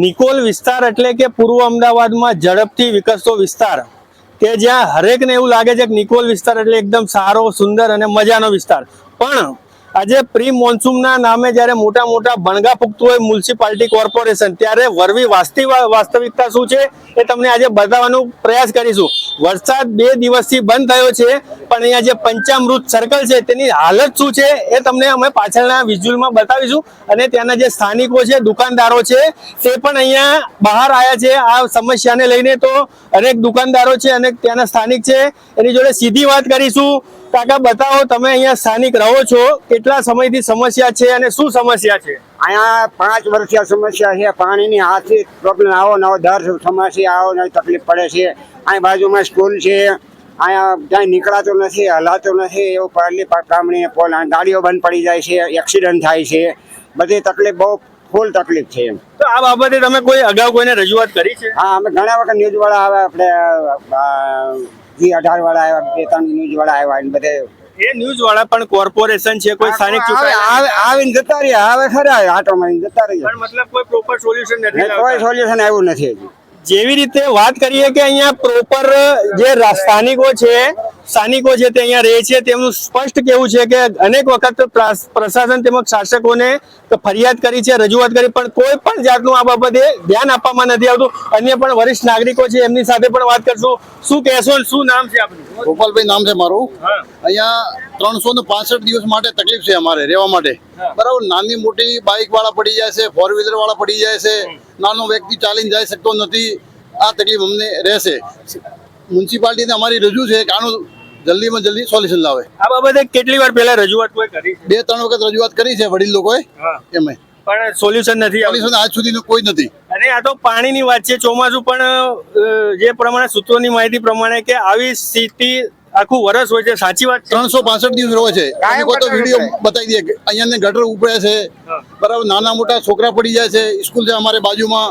નિકોલ વિસ્તાર એટલે કે પૂર્વ અમદાવાદમાં ઝડપથી વિકસતો વિસ્તાર કે જ્યાં હરેકને એવું લાગે છે કે નિકોલ વિસ્તાર એટલે એકદમ સારો, સુંદર અને મજાનો વિસ્તાર. પણ આજે પ્રી મોન્સૂનના નામે જ્યારે મોટા મોટા ભણગા ફૂંકતું હોય મ્યુનિસિપાલિટી કોર્પોરેશન, ત્યારે વરવી વાસ્તવિકતા શું છે એ તમને આજે બતાવવાનો પ્રયાસ કરીશું. વરસાદ 2 દિવસથી બંધ થયો છે, પણ અહીંયા જે પંચામૃત સર્કલ છે તેની હાલત શું છે એ તમને અમે પાછળના વિઝ્યુઅલમાં બતાવીશું. અને ત્યાંના જે સ્થાનિકો છે, દુકાનદારો છે, તે પણ અહીંયા બહાર આવ્યા છે આ સમસ્યાને લઈને. તો અનેક દુકાનદારો છે અને ત્યાંના સ્થાનિક છે, એની જોડે સીધી વાત કરીશું. કાકા, બતાવો, તમે અહીંયા સ્થાનિક રહો છો, કેટલા સમયથી સમસ્યા છે અને શું સમસ્યા છે? અહીંયા 5 વર્ષથી સમસ્યા છે. પાણીની હાથથી પ્રોબ્લેમ આવો નવો દર સમસ્યા આવો નવી તકલીફ પડે છે. અહીં બાજુમાં સ્કૂલ છે, અહીંયા ક્યાંય નીકળાતો નથી, હલાતો નથી, એવું પહેલી કામણી પોલ ગાડીઓ બંધ પડી જાય છે, એક્સિડન્ટ થાય છે, બધી તકલીફ બહુ ફૂલ તકલીફ છે. તો આ બાબતે તમે કોઈ અગાઉ કોઈને રજૂઆત કરી છે? હા, અમે ઘણા વખત ન્યૂઝ વાળા આવે, આપણે G18 વાળા આવ્યા, 2-3 ન્યૂઝ વાળા આવ્યા, બધે એ ન્યૂઝ વાળા પણ કોર્પોરેશન છે, કોઈ સ્થાનિક આવીને જતા રહ્યા, આવે ખરા આટો મારીને જતા રહ્યા, પણ મતલબ કોઈ પ્રોપર સોલ્યુશન નથી. કોઈ સોલ્યુશન આવ્યું નથી હજી. જેવી રીતે વાત કરીએ કે અહીંયા પ્રોપર જે સ્થાનિકો છે તે અહીંયા રહે છે, તેમનું સ્પષ્ટ કેવું છે કે અનેક વખત પ્રશાસન તેમજ શાસકોને ફરિયાદ કરી છે, રજૂઆત કરી, પણ કોઈ પણ જાતનું આ બાબતે ધ્યાન આપવામાં નથી આવતું. અન્ય પણ વરિષ્ઠ નાગરિકો છે, એમની સાથે પણ વાત કરશું. શું કહેશો? શું નામ છે આપનું? ગોપાલભાઈ નામ છે મારું. અહીંયા 365 દિવસ માટે તકલીફ છે અમારે રહેવા માટે. બરાબર, નાની મોટી બાઇક વાળા પડી જાય છે, 4 વ્હીલર વાળા પડી જાય છે, નાનો વ્યક્તિ ચાલીને જઈ શકતો નથી. આ તકલીફ અમને રહેશે. મ્યુનિસિપાલિટીને અમારી રજૂ છે કે આનું જલ્દીમાં જલ્દી સોલ્યુશન લાવે. આ બાબતે કેટલી વાર પહેલા રજૂઆત કોઈ કરી છે? 2-3 વખત રજૂઆત કરી છે વડીલ લોકોએ, એમે પણ સોલ્યુશન નથી. સોલ્યુશન આજ સુધી કોઈ નથી. અને આ તો પાણીની વાત છે, ચોમાસું પણ જે પ્રમાણે સૂત્રોની માહિતી પ્રમાણે કે આવી સ્થિતિ આખું વર્ષ હોય છે. સાચી વાત? 365 દિવસ રહે છે. કોઈ તો વિડીયો બતાવી દે, અહીંયા ગટર ઉપડે છે, બરાબર, નાના મોટા છોકરા પડી જાય છે. સ્કૂલ છે અમારે બાજુમાં.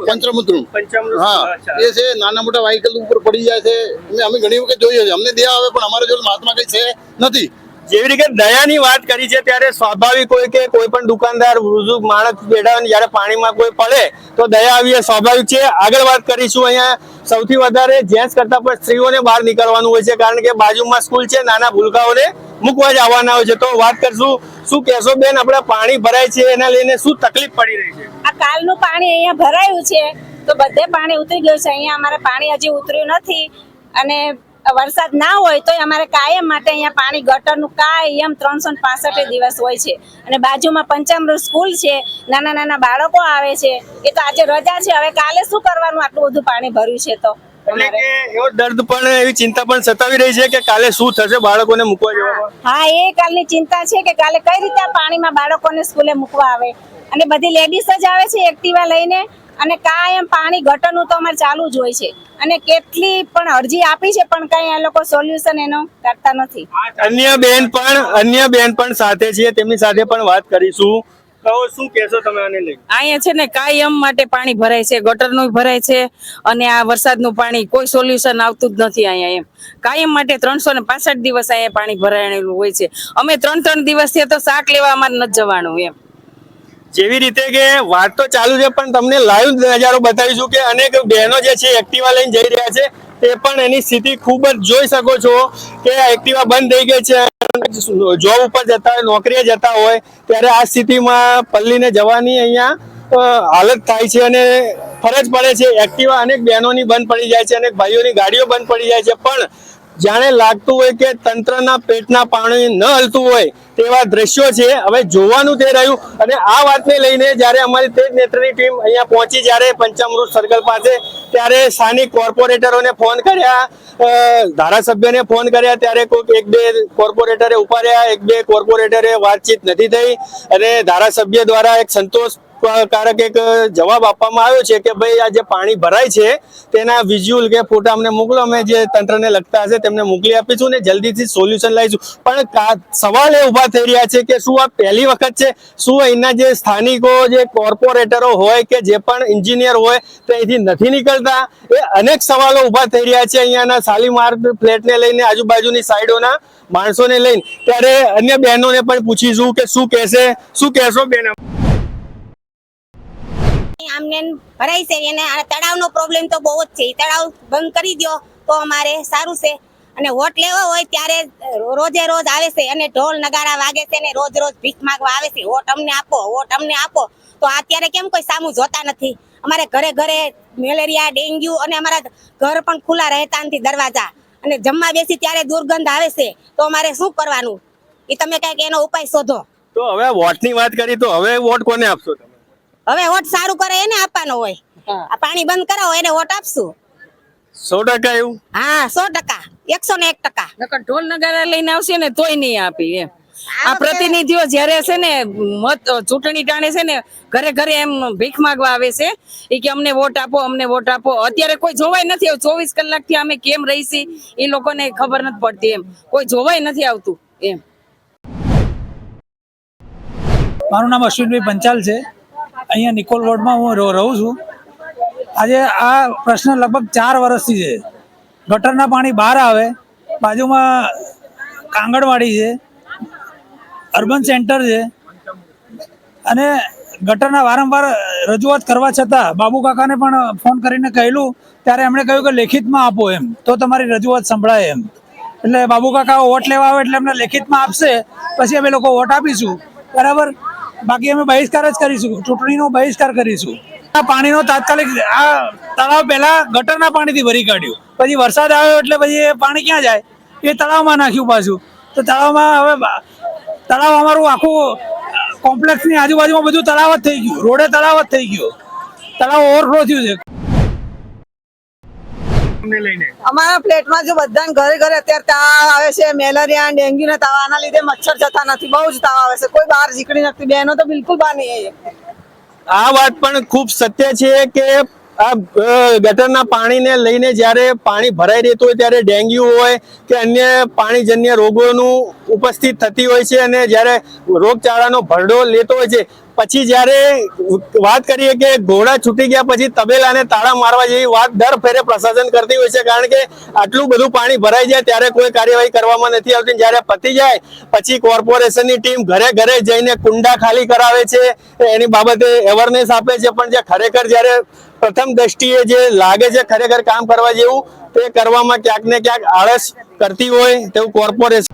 પંચમૃત. હા, એ છે. નાના મોટા વ્હીકલ ઉપર પડી જાય છે. અમે ઘણી વખત જોઈએ છે, અમને દયા આવે, પણ અમારે જોડે મહાત્મા કઈ છે નથી. જેવી રીતે દયાની વાત કરી છે, ત્યારે સ્વાભાવિક હોય કે કોઈ પણ દુકાનદાર, વૃદ્ધ માણસ બેઠા હોય, જયારે પાણીમાં કોઈ પડે તો દયા આવી, સ્વાભાવિક છે. આગળ વાત કરીશું. અહીંયા સૌથી વધારે જેન્ટ્સ કરતા પણ સ્ત્રીઓને બહાર નીકળવાનું હોય છે, કારણ કે બાજુમાં સ્કૂલ છે, નાના ભૂલકાઓને મૂકવા જ આવવાના હોય છે. તો વાત કરશું. શું કહેશો બેન, આપણે પાણી ભરાય છે, એના લઈને શું તકલીફ પડી રહી છે? આ કાલનું પાણી અહીંયા ભરાયું છે, તો બધે પાણી ઉતરી ગયું છે. અહીંયા અમારે પાણી હજી ઉતર્યું નથી, અને વરસાદ ના હોય તો અમારે કાયમ માટે અહીંયા પાણી ગટરનું કાયમ 365 દિવસ હોય છે. અને બાજુમાં પંચામૃત સ્કૂલ છે, નાના નાના બાળકો આવે છે, એ તો આજે રજા છે. હવે કાલે શું કરવાનું, આટલું બધું પાણી ભર્યું છે? તો એટલે કે એવો દર્દ પણ, એવી ચિંતા પણ સતાવી રહી છે કે કાલે શું થશે બાળકોને મૂકવા જવામાં. હા, એ કાલની ચિંતા છે કે કાલે કઈ રીતે પાણીમાં બાળકોને સ્કૂલે મૂકવા આવે. અને બધી લેડીઝ જ આવે છે એક્ટિવા લઈને, અને કાયમ પાણી ગટરનું તો અમારે ચાલુ જ હોય છે. અને કેટલી પણ અરજી આપી છે, પણ કઈ આ લોકો સોલ્યુશન એનો કરતા નથી. અન્ય બેન પણ સાથે છે, તેમની સાથે પણ વાત કરીશું. કહો, શું કહેશો તમે આને લઈને? અહીંયા છે ને કાયમ માટે પાણી ભરાય છે, ગટરનું ભરાય છે, અને આ વરસાદનું પાણી કોઈ સોલ્યુશન આવતું જ નથી અહીંયા. એમ કાયમ માટે 365 દિવસ અહીંયા પાણી ભરાયેલું હોય છે. અમે 3-3 દિવસથી તો શાક લેવા અમારે નથી જવાનું. એમ જેવી રીતે કે વાત તો ચાલુ છે, પણ તમને લાઈવ નજારો બતાવીશું કે અનેક બહેનો જે છે એક્ટિવા લઈને જઈ રહ્યા છે, તે પણ એની સ્થિતિ ખૂબ જ જોઈ શકો છો કે એક્ટિવા બંધ થઈ ગઈ છે. જોબ ઉપર જતા હોય, નોકરીએ જતા હોય, ત્યારે આ સ્થિતિમાં પલ્લીને જવાની અહીંયા હાલત થાય છે અને ફરજ પડે છે. એક્ટિવા અનેક બહેનોની બંધ પડી જાય છે, અનેક ભાઈઓની ગાડીઓ બંધ પડી જાય છે, પણ જાણે લાગતું હોય કે તંત્રના પેટના પાણી ન હલતું હોય તેવા દ્રશ્યો છે. હવે જોવાનું તે રહ્યું. અને આ વાતને લઈને જ્યારે અમારી તેજ નેત્રની ટીમ અહીંયા પહોંચી, જ્યારે પંચામૃત સર્કલ પાસે, ત્યારે સ્થાનિક કોર્પોરેટરોને ફોન કર્યા, ધારાસભ્યને ફોન કર્યા, ત્યારે કોઈક 1-2 કોર્પોરેટરે ઉપાડ્યા, 1-2 કોર્પોરેટરે વાતચીત નથી થઈ, અને ધારાસભ્ય દ્વારા એક સંતોષકારક એક જવાબ આપવામાં આવ્યો છે કે ભાઈ આ જે પાણી ભરાય છે તેના વિઝ્યુઅલ કે ફોટા અમને મોકલો, અમે જે તંત્રને લગતા હશે તેમને મોકલી આપીશું ને જલ્દીથી સોલ્યુશન લાવીશું. પણ સવાલ એ ઉભા થઈ રહ્યા છે કે શું આ પહેલી વખત છે? શું અહીંના જે સ્થાનિકો, જે કોર્પોરેટરો હોય કે જે પણ એન્જિનિયર હોય તે અહીંથી નથી નીકળતા? એ અનેક સવાલો ઉભા થઈ રહ્યા છે અહીંયાના શાલીમાર ફ્લેટને લઈને, આજુબાજુની સાઈડોના માણસોને લઈને. ત્યારે અન્ય બહેનોને પણ પૂછીશું કે શું કહેશે. શું કહેશો બેન? અમારે અહીંયા પાણી ભરાય છે, ગટરનું કાંઈ વ્યવસ્થા નથી. અને અમારે અહીંયા પાણી ભરાય છે, તો અમારે અહીંયા આમને ભરાય છે એને આ તળાવનો પ્રોબ્લેમ તો બહુ જ છે. ઈ તળાવ બંધ કરી દ્યો તો અમારે સારું છે. અને વોટ લેવા હોય ત્યારે રોજે રોજ આવે છે અને ઢોલ નગારા વાગે છે ને રોજ રોજ ભીખ માંગવા આવે છે, વોટ અમને આપો, વોટ અમને આપો. તો અત્યારે કેમ કોઈ સામું જોતા નથી? અમારે ઘરે ઘરે મેલેરિયા, ડેન્ગ્યુ અને અમારા ઘર પણ ખુલ્લા રહેતા નથી દરવાજા, અને જમવા બેસી ત્યારે દુર્ગંધ આવે છે. તો અમારે શું કરવાનું? એ તમે કઈક એનો ઉપાય શોધો. તો હવે વોટની વાત કરી તો હવે વોટ કોને આપશો તમે? હવે વોટ સારું કરે એને આપવાનો હોય. આ પાણી બંધ કરાવો એને વોટ આપશું. 100% એવું? હા, 100%, 101%. નકર ઢોલ નગારા લઈને આવશે ને તોય નહીં આપી એમ. આ પ્રતિનિધિઓ જ્યારે છે ને મત ચૂંટણી ટાણે છે ને ઘરે ઘરે એમ ભીખ માંગવા આવે છે એ કે અમને વોટ આપો, અમને વોટ આપો. અત્યારે કોઈ જોવાય નથી. 24 કલાકથી અમે કેમ રહીશી એ લોકોને ખબર નથી પડતી એમ. કોઈ જોવાય નથી આવતું એમ. મારું નામ અશ્વિનભાઈ પંચાલ છે. અહીંયા નિકોલ વોર્ડમાં હું રહું છું. આજે આ પ્રશ્ન લગભગ 4 વર્ષથી છે. ગટરના પાણી બહાર આવે, બાજુમાં કાંગણવાડી છે, અર્બન સેન્ટર છે, અને ગટરના વારંવાર રજૂઆત કરવા છતાં બાબુ કાકાને પણ ફોન કરીને કહેલું ત્યારે એમણે કહ્યું કે લેખિતમાં આપો એમ, તો તમારી રજૂઆત સંભળાય એમ. એટલે બાબુ કાકા વોટ લેવા આવે એટલે એમને લેખિતમાં આપશે, પછી અમે લોકો વોટ આપીશું, બરાબર. બાકી અમે બહિષ્કાર જ કરીશું, ચૂંટણીનો બહિષ્કાર કરીશું. આ પાણીનો તાત્કાલિક આ તળાવ પહેલા ગટરના પાણીથી ભરી કાઢ્યું, પછી વરસાદ આવ્યો એટલે પછી એ પાણી ક્યાં જાય? એ તળાવમાં નાખ્યું પાછું. તો તળાવમાં હવે તળાવ અમારું આખું કોમ્પ્લેક્સની આજુબાજુમાં બધું તળાવ જ થઈ ગયું, રોડે તળાવ જ થઈ ગયો, તળાવ ઓવરફ્લો થયું છે. અમારા ફ્લેટમાં જો બધાને ઘરે ઘરે અત્યારે તાવ આવે છે, મેલેરિયા, ડેન્ગ્યુ ના તાવ. આના લીધે મચ્છર જતા નથી, બહુ જ તાવ આવે છે. કોઈ બહાર નીકળી નથી, બહેનો તો બિલકુલ બહાર નહીં. આ વાત પણ ખૂબ સત્ય છે કે આ ગટરના પાણીને લઈને જ્યારે પાણી ભરાઈ રહેતું હોય ત્યારે ડેન્ગ્યુ હોય કે અન્ય પાણીજન્ય રોગોનું ઉપસ્થિત થતી હોય છે, અને જ્યારે રોગચાળાનો ભરડો લેતો હોય છે. પછી જ્યારે વાત કરીએ કે ઘોડા છૂટી ગયા પછી તબેલાને તાળા મારવા જેવી વાત દર ફેરે પ્રશાસન કરતી હોય છે, કારણ કે આટલું બધું પાણી ભરાઈ જાય ત્યારે કોઈ કાર્યવાહી કરવામાં નથી આવતી. જ્યારે પતી જાય પછી કોર્પોરેશનની ટીમ ઘરે ઘરે જઈને કુંડા ખાલી કરાવે છે, એની બાબતે અવેરનેસ આપે છે, પણ જે ખરેખર જ્યારે પ્રથમ દ્રષ્ટિએ જે લાગે છે ખરેખર કામ કરવા જેવું તે કરવામાં ક્યાંક ને ક્યાંક આળસ કરતી હોય તેવું કોર્પોરેશન